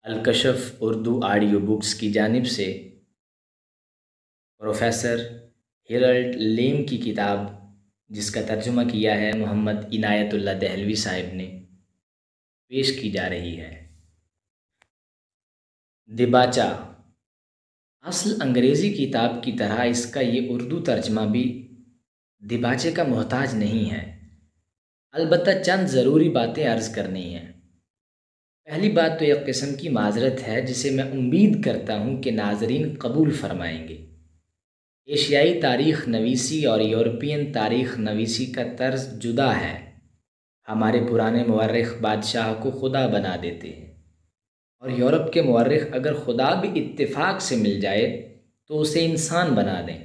الکشف Urdu audio books کی جانب سے پروفیسر ہیرلڈ لیم کی کتاب، جس کا ترجمہ کیا ہے محمد عنایت اللہ دہلوی صاحب نے، پیش کی جا رہی ہے۔ دیباچہ اصل انگریزی کتاب کی طرح اس کا یہ اردو ترجمہ بھی دیباچے کا محتاج نہیں ہے، البتہ چند ضروری باتیں عرض کرنی ہیں۔ پہلی بات تو ایک قسم کی معذرت ہے جسے میں امید کرتا ہوں کہ ناظرین قبول فرمائیں گے۔ ایشیائی تاریخ نویسی اور یورپین تاریخ نویسی کا طرز جدا ہے۔ ہمارے پرانے مورخ بادشاہ کو خدا بنا دیتے ہیں، اور یورپ کے مورخ اگر خدا بھی اتفاق سے مل جائے تو اسے انسان بنا دیں۔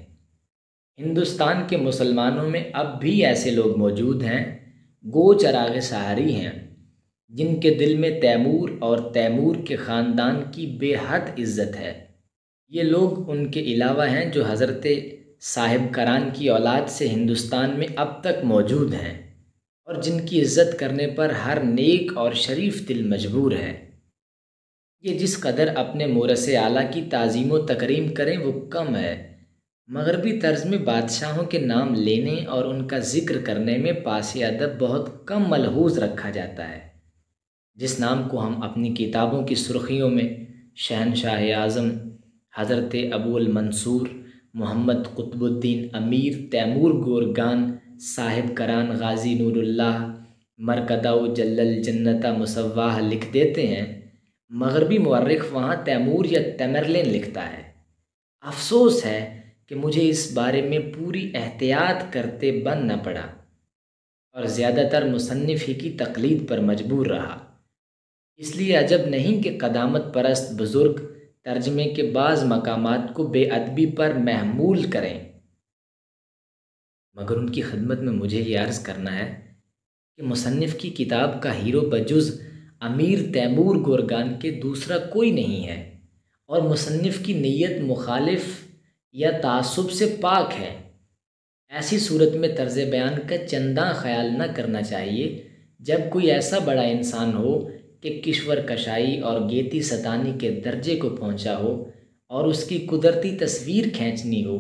ہندوستان کے مسلمانوں میں اب بھی ایسے لوگ موجود ہیں، گو چراغ سحری ہیں، جن کے دل میں تیمور اور تیمور کے خاندان کی بے حد عزت ہے۔ یہ لوگ ان کے علاوہ ہیں جو حضرت صاحب کران کی اولاد سے ہندوستان میں اب تک موجود ہیں، اور جن کی عزت کرنے پر ہر نیک اور شریف دل مجبور ہے۔ یہ جس قدر اپنے مورث اعلیٰ کی تعظیم و تکریم کریں وہ کم ہے۔ مغربی طرز میں بادشاہوں کے نام لینے اور ان کا ذکر کرنے میں پاس ادب بہت کم ملحوظ رکھا جاتا ہے۔ جس نام کو ہم اپنی کتابوں کی سرخیوں میں شہنشاہ اعظم حضرت ابو المنصور محمد قطب الدین امیر تیمور گورگان صاحب کران غازی نور اللہ مرکدہ جل الجنت مصواہ لکھ دیتے ہیں، مغربی مورخ وہاں تیمور یا تیمرلین لکھتا ہے۔ افسوس ہے کہ مجھے اس بارے میں پوری احتیاط کرتے بن نہ پڑا، اور زیادہ تر مصنف ہی کی تقلید پر مجبور رہا۔ اس لیے عجب نہیں کہ قدامت پرست بزرگ ترجمے کے بعض مقامات کو بے ادبی پر محمول کریں، مگر ان کی خدمت میں مجھے یہ عرض کرنا ہے کہ مصنف کی کتاب کا ہیرو بجز امیر تیمور گورگان کے دوسرا کوئی نہیں ہے، اور مصنف کی نیت مخالف یا تعصب سے پاک ہے۔ ایسی صورت میں طرز بیان کا چنداں خیال نہ کرنا چاہیے جب کوئی ایسا بڑا انسان ہو کہ کشور کشائی اور گیتی ستانی کے درجے کو پہنچا ہو، اور اس کی قدرتی تصویر کھینچنی ہو،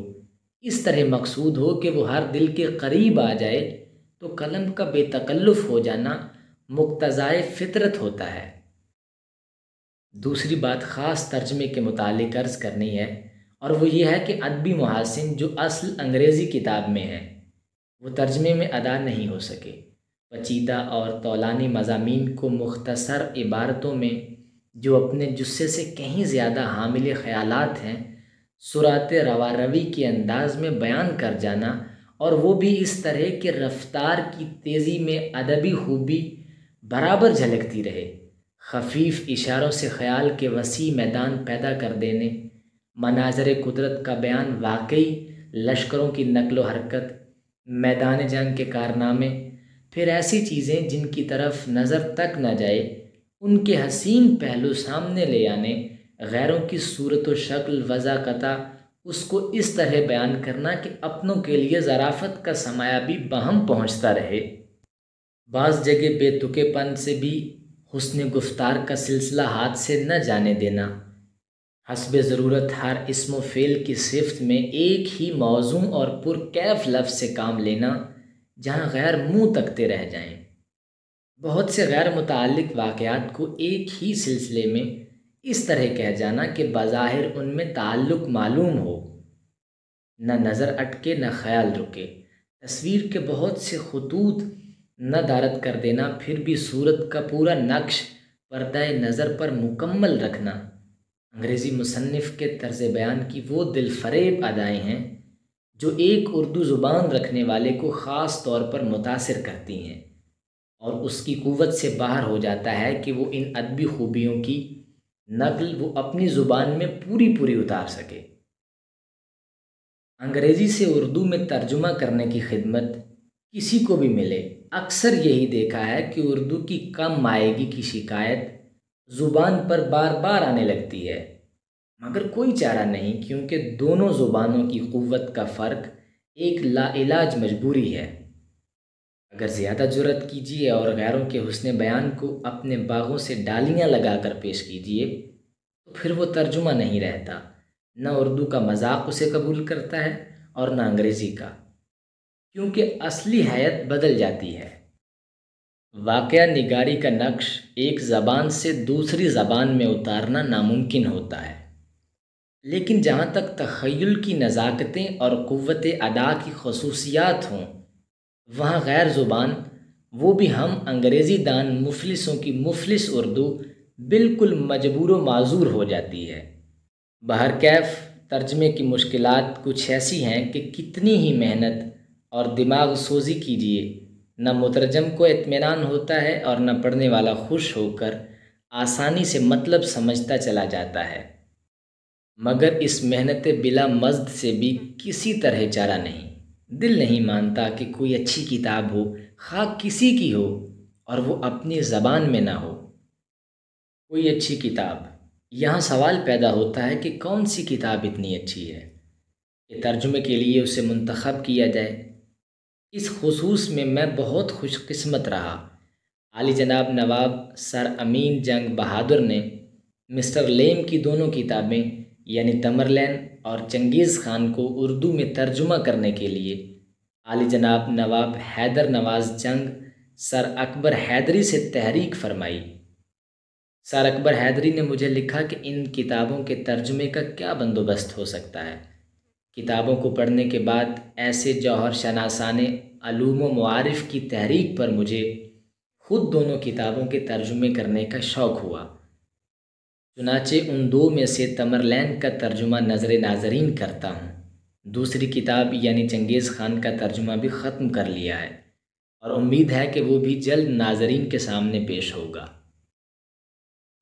اس طرح مقصود ہو کہ وہ ہر دل کے قریب آ جائے، تو قلم کا بے تکلف ہو جانا مقتضائے فطرت ہوتا ہے۔ دوسری بات خاص ترجمے کے متعلق عرض کرنی ہے، اور وہ یہ ہے کہ ادبی محاسن جو اصل انگریزی کتاب میں ہیں وہ ترجمے میں ادا نہیں ہو سکے۔ پیچیدہ اور طولانی مضامین کو مختصر عبارتوں میں، جو اپنے جثے سے کہیں زیادہ حامل خیالات ہیں، سرعت رواروی کے انداز میں بیان کر جانا، اور وہ بھی اس طرح کہ رفتار کی تیزی میں ادبی خوبی برابر جھلکتی رہے، خفیف اشاروں سے خیال کے وسیع میدان پیدا کر دینے، مناظر قدرت کا بیان، واقعی لشکروں کی نقل و حرکت، میدان جنگ کے کارنامے، پھر ایسی چیزیں جن کی طرف نظر تک نہ جائے ان کے حسین پہلو سامنے لے آنے، غیروں کی صورت و شکل وضاقتہ اس کو اس طرح بیان کرنا کہ اپنوں کے لیے ظرافت کا سمایہ بھی بہم پہنچتا رہے۔ بعض جگہ بے تکے پن سے بھی حسن گفتار کا سلسلہ ہاتھ سے نہ جانے دینا، حسب ضرورت ہر اسم و فعل کی صفت میں ایک ہی موزوں اور پرکیف لفظ سے کام لینا جہاں غیر منہ تکتے رہ جائیں، بہت سے غیر متعلق واقعات کو ایک ہی سلسلے میں اس طرح کہہ جانا کہ بظاہر ان میں تعلق معلوم ہو، نہ نظر اٹکے نہ خیال رکے، تصویر کے بہت سے خطوط نہ دارت کر دینا، پھر بھی صورت کا پورا نقش پردہ نظر پر مکمل رکھنا، انگریزی مصنف کے طرز بیان کی وہ دل فریب ادائیں ہیں جو ایک اردو زبان رکھنے والے کو خاص طور پر متاثر کرتی ہیں، اور اس کی قوت سے باہر ہو جاتا ہے کہ وہ ان ادبی خوبیوں کی نقل وہ اپنی زبان میں پوری پوری اتار سکے۔ انگریزی سے اردو میں ترجمہ کرنے کی خدمت کسی کو بھی ملے، اکثر یہی دیکھا ہے کہ اردو کی کم مائیگی کی شکایت زبان پر بار بار آنے لگتی ہے، مگر کوئی چارہ نہیں، کیونکہ دونوں زبانوں کی قوت کا فرق ایک لا علاج مجبوری ہے۔ اگر زیادہ جرأت کیجیے اور غیروں کے حسن بیان کو اپنے باغوں سے ڈالیاں لگا کر پیش کیجیے تو پھر وہ ترجمہ نہیں رہتا۔ نہ اردو کا مذاق اسے قبول کرتا ہے اور نہ انگریزی کا، کیونکہ اصلی حیت بدل جاتی ہے۔ واقعہ نگاری کا نقش ایک زبان سے دوسری زبان میں اتارنا ناممکن ہوتا ہے، لیکن جہاں تک تخیل کی نزاکتیں اور قوت ادا کی خصوصیات ہوں، وہاں غیر زبان، وہ بھی ہم انگریزی دان مفلسوں کی مفلس اردو بالکل مجبور و معذور ہو جاتی ہے۔ بہرکیف ترجمے کی مشکلات کچھ ایسی ہیں کہ کتنی ہی محنت اور دماغ سوزی کیجیے، نہ مترجم کو اطمینان ہوتا ہے اور نہ پڑھنے والا خوش ہو کر آسانی سے مطلب سمجھتا چلا جاتا ہے۔ مگر اس محنت بلا مزد سے بھی کسی طرح چارہ نہیں۔ دل نہیں مانتا کہ کوئی اچھی کتاب ہو، خواہ کسی کی ہو، اور وہ اپنی زبان میں نہ ہو۔ کوئی اچھی کتاب، یہاں سوال پیدا ہوتا ہے کہ کون سی کتاب اتنی اچھی ہے کہ ترجمے کے لیے اسے منتخب کیا جائے۔ اس خصوص میں میں بہت خوش قسمت رہا۔ عالی جناب نواب سر امین جنگ بہادر نے مسٹر لیم کی دونوں کتابیں یعنی تمرلین اور چنگیز خان کو اردو میں ترجمہ کرنے کے لیے عالی جناب نواب حیدر نواز جنگ سر اکبر حیدری سے تحریک فرمائی۔ سر اکبر حیدری نے مجھے لکھا کہ ان کتابوں کے ترجمے کا کیا بندوبست ہو سکتا ہے۔ کتابوں کو پڑھنے کے بعد ایسے جوہر شناسان علوم و معارف کی تحریک پر مجھے خود دونوں کتابوں کے ترجمے کرنے کا شوق ہوا۔ چنانچہ ان دو میں سے تمرلین کا ترجمہ نظر ناظرین کرتا ہوں۔ دوسری کتاب یعنی چنگیز خان کا ترجمہ بھی ختم کر لیا ہے اور امید ہے کہ وہ بھی جلد ناظرین کے سامنے پیش ہوگا۔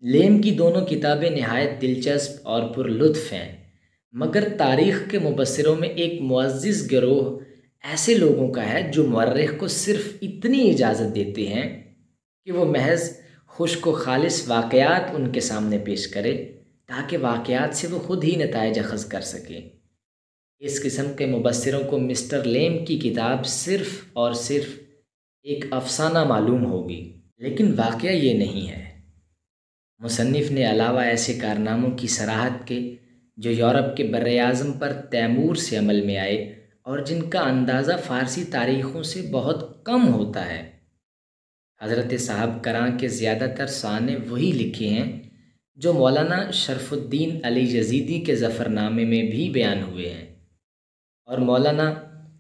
لیم کی دونوں کتابیں نہایت دلچسپ اور پر لطف ہیں، مگر تاریخ کے مبصروں میں ایک معزز گروہ ایسے لوگوں کا ہے جو مورخ کو صرف اتنی اجازت دیتے ہیں کہ وہ محض خشک و خالص واقعات ان کے سامنے پیش کرے تاکہ واقعات سے وہ خود ہی نتائج اخذ کر سکے۔ اس قسم کے مبصروں کو مسٹر لیم کی کتاب صرف اور صرف ایک افسانہ معلوم ہوگی، لیکن واقعہ یہ نہیں ہے۔ مصنف نے علاوہ ایسے کارناموں کی صراحت کے جو یورپ کے بر اعظم پر تیمور سے عمل میں آئے اور جن کا اندازہ فارسی تاریخوں سے بہت کم ہوتا ہے، حضرت صاحب کراں کے زیادہ تر سانے وہی لکھے ہیں جو مولانا شرف الدین علی یزیدی کے ظفرنامے میں بھی بیان ہوئے ہیں، اور مولانا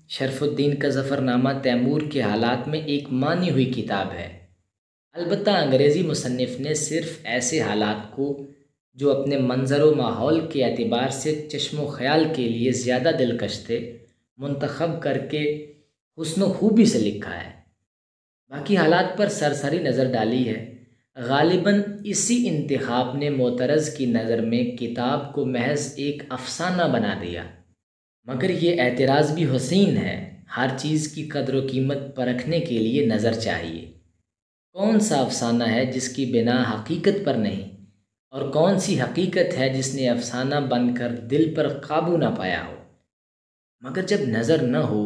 شرف الدین کا ظفرنامہ تیمور کے حالات میں ایک مانی ہوئی کتاب ہے۔ البتہ انگریزی مصنف نے صرف ایسے حالات کو جو اپنے منظر و ماحول کے اعتبار سے چشم و خیال کے لیے زیادہ دلکش تھے منتخب کر کے حسن و خوبی سے لکھا ہے۔ باقی حالات پر سرسری نظر ڈالی ہے۔ غالباً اسی انتخاب نے معترض کی نظر میں کتاب کو محض ایک افسانہ بنا دیا، مگر یہ اعتراض بھی حسین ہے۔ ہر چیز کی قدر و قیمت پرکھنے کے لیے نظر چاہیے۔ کون سا افسانہ ہے جس کی بنا حقیقت پر نہیں، اور کون سی حقیقت ہے جس نے افسانہ بن کر دل پر قابو نہ پایا ہو؟ مگر جب نظر نہ ہو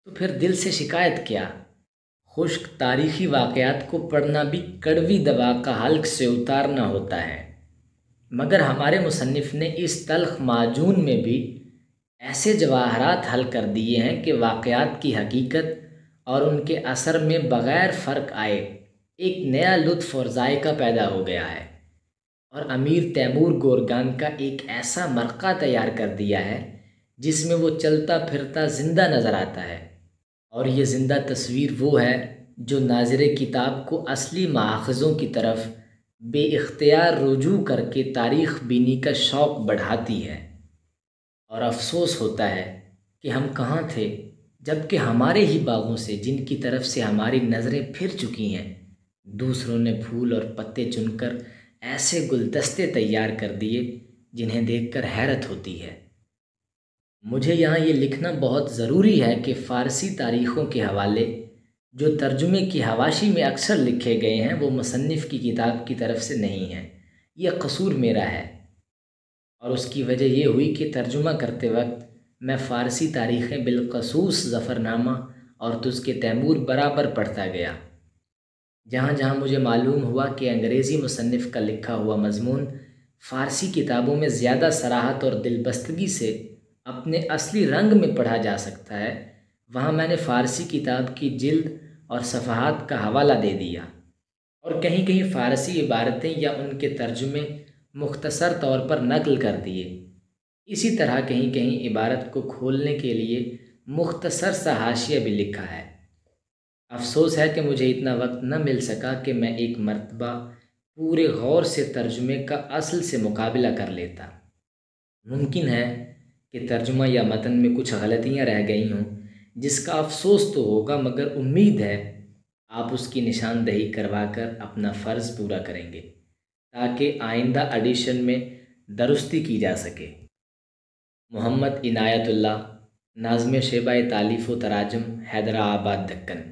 تو پھر دل سے شکایت کیا؟ خشک تاریخی واقعات کو پڑھنا بھی کڑوی دوا کا حلق سے اتارنا ہوتا ہے، مگر ہمارے مصنف نے اس تلخ معجون میں بھی ایسے جواہرات حل کر دیے ہیں کہ واقعات کی حقیقت اور ان کے اثر میں بغیر فرق آئے ایک نیا لطف اور ذائقہ پیدا ہو گیا ہے، اور امیر تیمور گورگان کا ایک ایسا مرقع تیار کر دیا ہے جس میں وہ چلتا پھرتا زندہ نظر آتا ہے، اور یہ زندہ تصویر وہ ہے جو ناظر کتاب کو اصلی مآخذوں کی طرف بے اختیار رجوع کر کے تاریخ بینی کا شوق بڑھاتی ہے۔ اور افسوس ہوتا ہے کہ ہم کہاں تھے جب کہ ہمارے ہی باغوں سے جن کی طرف سے ہماری نظریں پھر چکی ہیں، دوسروں نے پھول اور پتے چن کر ایسے گلدستے تیار کر دیے جنہیں دیکھ کر حیرت ہوتی ہے۔ مجھے یہاں یہ لکھنا بہت ضروری ہے کہ فارسی تاریخوں کے حوالے جو ترجمے کی حواشی میں اکثر لکھے گئے ہیں وہ مصنف کی کتاب کی طرف سے نہیں ہیں۔ یہ قصور میرا ہے، اور اس کی وجہ یہ ہوئی کہ ترجمہ کرتے وقت میں فارسی تاریخیں بالخصوص ظفرنامہ اور تجھ کے تیمور برابر پڑھتا گیا۔ جہاں جہاں مجھے معلوم ہوا کہ انگریزی مصنف کا لکھا ہوا مضمون فارسی کتابوں میں زیادہ صراحت اور دلبستگی سے اپنے اصلی رنگ میں پڑھا جا سکتا ہے، وہاں میں نے فارسی کتاب کی جلد اور صفحات کا حوالہ دے دیا، اور کہیں کہیں فارسی عبارتیں یا ان کے ترجمے مختصر طور پر نقل کر دیے۔ اسی طرح کہیں کہیں عبارت کو کھولنے کے لیے مختصر سا حاشیہ بھی لکھا ہے۔ افسوس ہے کہ مجھے اتنا وقت نہ مل سکا کہ میں ایک مرتبہ پورے غور سے ترجمے کا اصل سے مقابلہ کر لیتا۔ ممکن ہے کہ ترجمہ یا متن میں کچھ غلطیاں رہ گئی ہوں، جس کا افسوس تو ہوگا، مگر امید ہے آپ اس کی نشاندہی کروا کر اپنا فرض پورا کریں گے تاکہ آئندہ ایڈیشن میں درستی کی جا سکے۔ محمد عنایت اللہ، ناظم شیبہ تالیف و تراجم، حیدرآباد، دکن۔